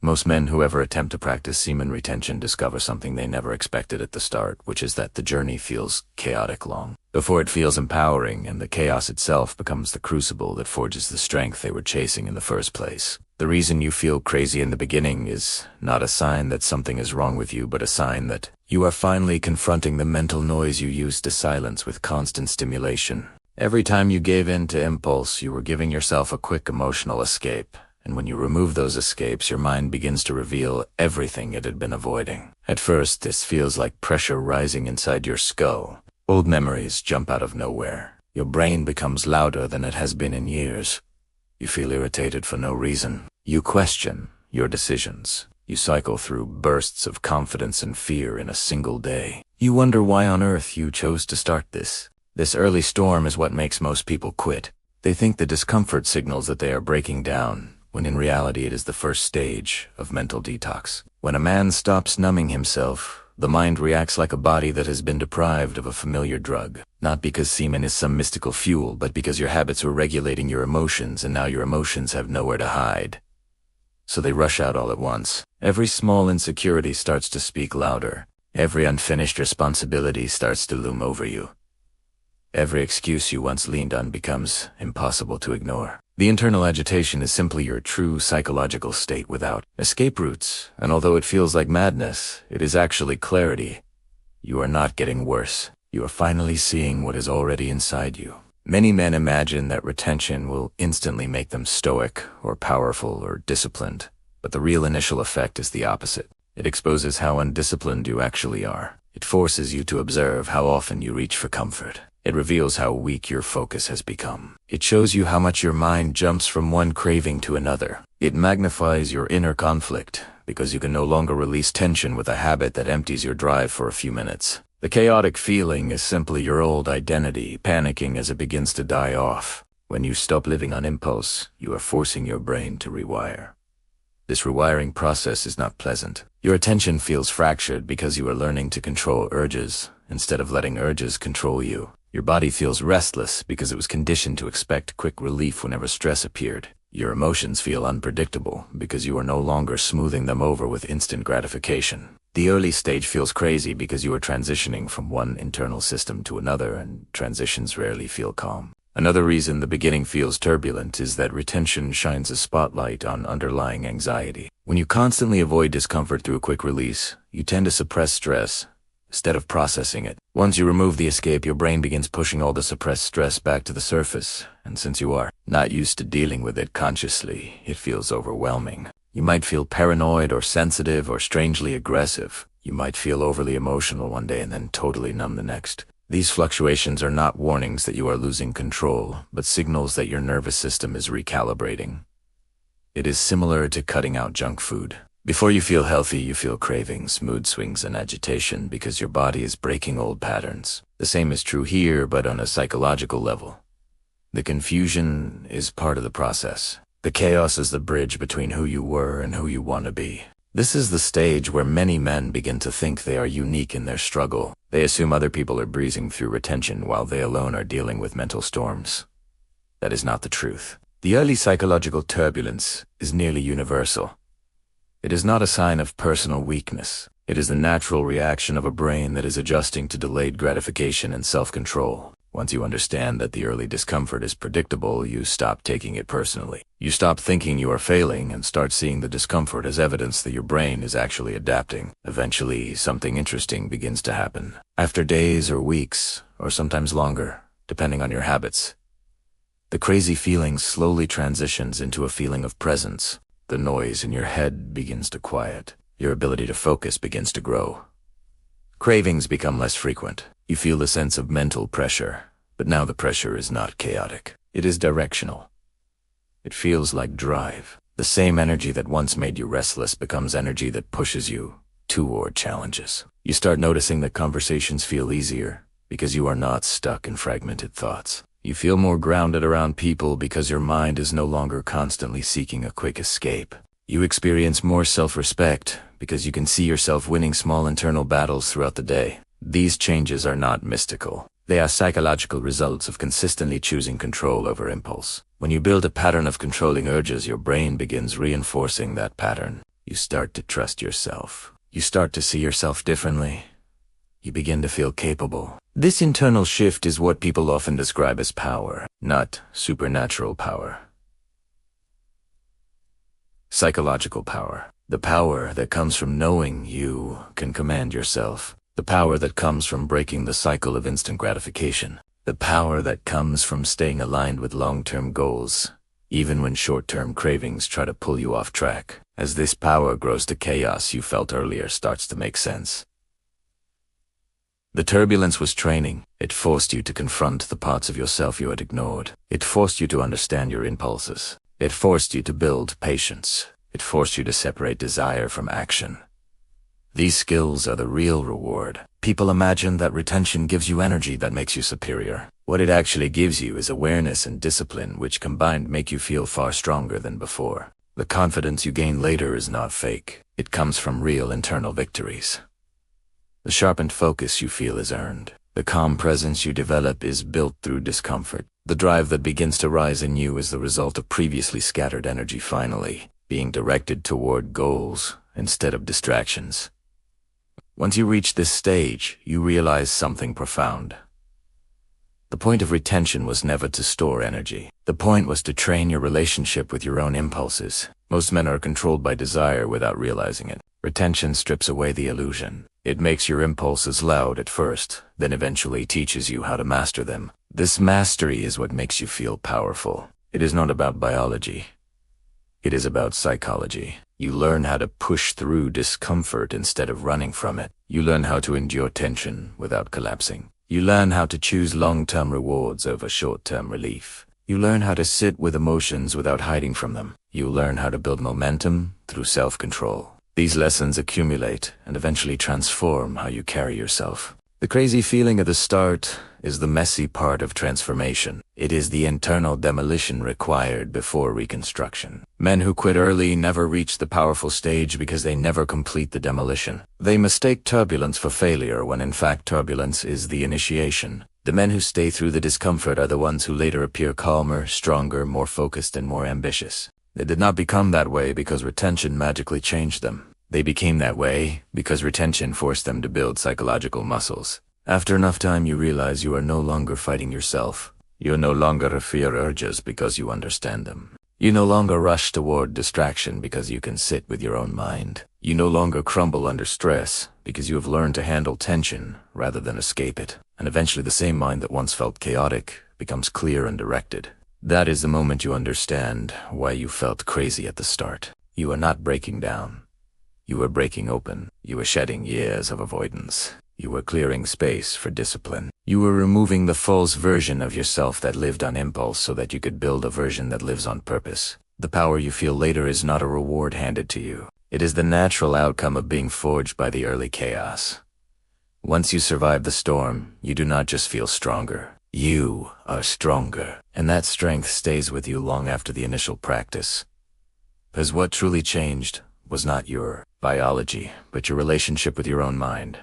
Most men who ever attempt to practice semen retention discover something they never expected at the start, which is that the journey feels chaotic long, before it feels empowering, and the chaos itself becomes the crucible that forges the strength they were chasing in the first place. The reason you feel crazy in the beginning is not a sign that something is wrong with you, but a sign that you are finally confronting the mental noise you used to silence with constant stimulation. Every time you gave in to impulse, you were giving yourself a quick emotional escape. And when you remove those escapes, your mind begins to reveal everything it had been avoiding. At first, this feels like pressure rising inside your skull. Old memories jump out of nowhere. Your brain becomes louder than it has been in years. You feel irritated for no reason. You question your decisions. You cycle through bursts of confidence and fear in a single day. You wonder why on earth you chose to start this. This early storm is what makes most people quit. They think the discomfort signals that they are breaking down, when in reality it is the first stage of mental detox. When a man stops numbing himself, the mind reacts like a body that has been deprived of a familiar drug. Not because semen is some mystical fuel, but because your habits were regulating your emotions, and now your emotions have nowhere to hide. So they rush out all at once. Every small insecurity starts to speak louder. Every unfinished responsibility starts to loom over you. Every excuse you once leaned on becomes impossible to ignore. The internal agitation is simply your true psychological state without escape routes, and although it feels like madness, it is actually clarity. You are not getting worse. You are finally seeing what is already inside you. Many men imagine that retention will instantly make them stoic or powerful or disciplined, but the real initial effect is the opposite. It exposes how undisciplined you actually are. It forces you to observe how often you reach for comfort. It reveals how weak your focus has become. It shows you how much your mind jumps from one craving to another. It magnifies your inner conflict, because you can no longer release tension with a habit that empties your drive for a few minutes. The chaotic feeling is simply your old identity panicking as it begins to die off. When you stop living on impulse, you are forcing your brain to rewire. This rewiring process is not pleasant. Your attention feels fractured because you are learning to control urges instead of letting urges control you. Your body feels restless because it was conditioned to expect quick relief whenever stress appeared. Your emotions feel unpredictable because you are no longer smoothing them over with instant gratification. The early stage feels crazy because you are transitioning from one internal system to another, and transitions rarely feel calm. Another reason the beginning feels turbulent is that retention shines a spotlight on underlying anxiety. When you constantly avoid discomfort through a quick release, you tend to suppress stress instead of processing it. Once you remove the escape, your brain begins pushing all the suppressed stress back to the surface, and since you are not used to dealing with it consciously, it feels overwhelming. You might feel paranoid or sensitive or strangely aggressive. You might feel overly emotional one day and then totally numb the next. These fluctuations are not warnings that you are losing control, but signals that your nervous system is recalibrating. It is similar to cutting out junk food. Before you feel healthy, you feel cravings, mood swings, and agitation because your body is breaking old patterns. The same is true here, but on a psychological level. The confusion is part of the process. The chaos is the bridge between who you were and who you want to be. This is the stage where many men begin to think they are unique in their struggle. They assume other people are breezing through retention while they alone are dealing with mental storms. That is not the truth. The early psychological turbulence is nearly universal. It is not a sign of personal weakness. It is the natural reaction of a brain that is adjusting to delayed gratification and self-control. Once you understand that the early discomfort is predictable, you stop taking it personally. You stop thinking you are failing and start seeing the discomfort as evidence that your brain is actually adapting. Eventually, something interesting begins to happen. After days or weeks, or sometimes longer, depending on your habits, the crazy feeling slowly transitions into a feeling of presence. The noise in your head begins to quiet. Your ability to focus begins to grow. Cravings become less frequent. You feel the sense of mental pressure, but now the pressure is not chaotic. It is directional. It feels like drive. The same energy that once made you restless becomes energy that pushes you toward challenges. You start noticing that conversations feel easier because you are not stuck in fragmented thoughts. You feel more grounded around people because your mind is no longer constantly seeking a quick escape. You experience more self-respect because you can see yourself winning small internal battles throughout the day. These changes are not mystical. They are psychological results of consistently choosing control over impulse. When you build a pattern of controlling urges, your brain begins reinforcing that pattern. You start to trust yourself. You start to see yourself differently. You begin to feel capable. This internal shift is what people often describe as power, not supernatural power. Psychological power. The power that comes from knowing you can command yourself. The power that comes from breaking the cycle of instant gratification. The power that comes from staying aligned with long-term goals, even when short-term cravings try to pull you off track. As this power grows to chaos you felt earlier starts to make sense. The turbulence was training. It forced you to confront the parts of yourself you had ignored. It forced you to understand your impulses. It forced you to build patience. It forced you to separate desire from action. These skills are the real reward. People imagine that retention gives you energy that makes you superior. What it actually gives you is awareness and discipline, which combined make you feel far stronger than before. The confidence you gain later is not fake. It comes from real internal victories. The sharpened focus you feel is earned. The calm presence you develop is built through discomfort. The drive that begins to rise in you is the result of previously scattered energy finally being directed toward goals instead of distractions. Once you reach this stage, you realize something profound. The point of retention was never to store energy. The point was to train your relationship with your own impulses. Most men are controlled by desire without realizing it. Retention strips away the illusion. It makes your impulses loud at first, then eventually teaches you how to master them. This mastery is what makes you feel powerful. It is not about biology. It is about psychology. You learn how to push through discomfort instead of running from it. You learn how to endure tension without collapsing. You learn how to choose long-term rewards over short-term relief. You learn how to sit with emotions without hiding from them. You learn how to build momentum through self-control. These lessons accumulate and eventually transform how you carry yourself. The crazy feeling at the start is the messy part of transformation. It is the internal demolition required before reconstruction. Men who quit early never reach the powerful stage because they never complete the demolition. They mistake turbulence for failure when in fact turbulence is the initiation. The men who stay through the discomfort are the ones who later appear calmer, stronger, more focused, and more ambitious. They did not become that way because retention magically changed them. They became that way because retention forced them to build psychological muscles. After enough time you realize you are no longer fighting yourself. You no longer fear urges because you understand them. You no longer rush toward distraction because you can sit with your own mind. You no longer crumble under stress because you have learned to handle tension rather than escape it. And eventually the same mind that once felt chaotic becomes clear and directed. That is the moment you understand why you felt crazy at the start. You are not breaking down. You were breaking open. You were shedding years of avoidance. You were clearing space for discipline. You were removing the false version of yourself that lived on impulse so that you could build a version that lives on purpose. The power you feel later is not a reward handed to you. It is the natural outcome of being forged by the early chaos. Once you survive the storm, you do not just feel stronger. You are stronger. And that strength stays with you long after the initial practice. Because what truly changed was not your biology, but your relationship with your own mind.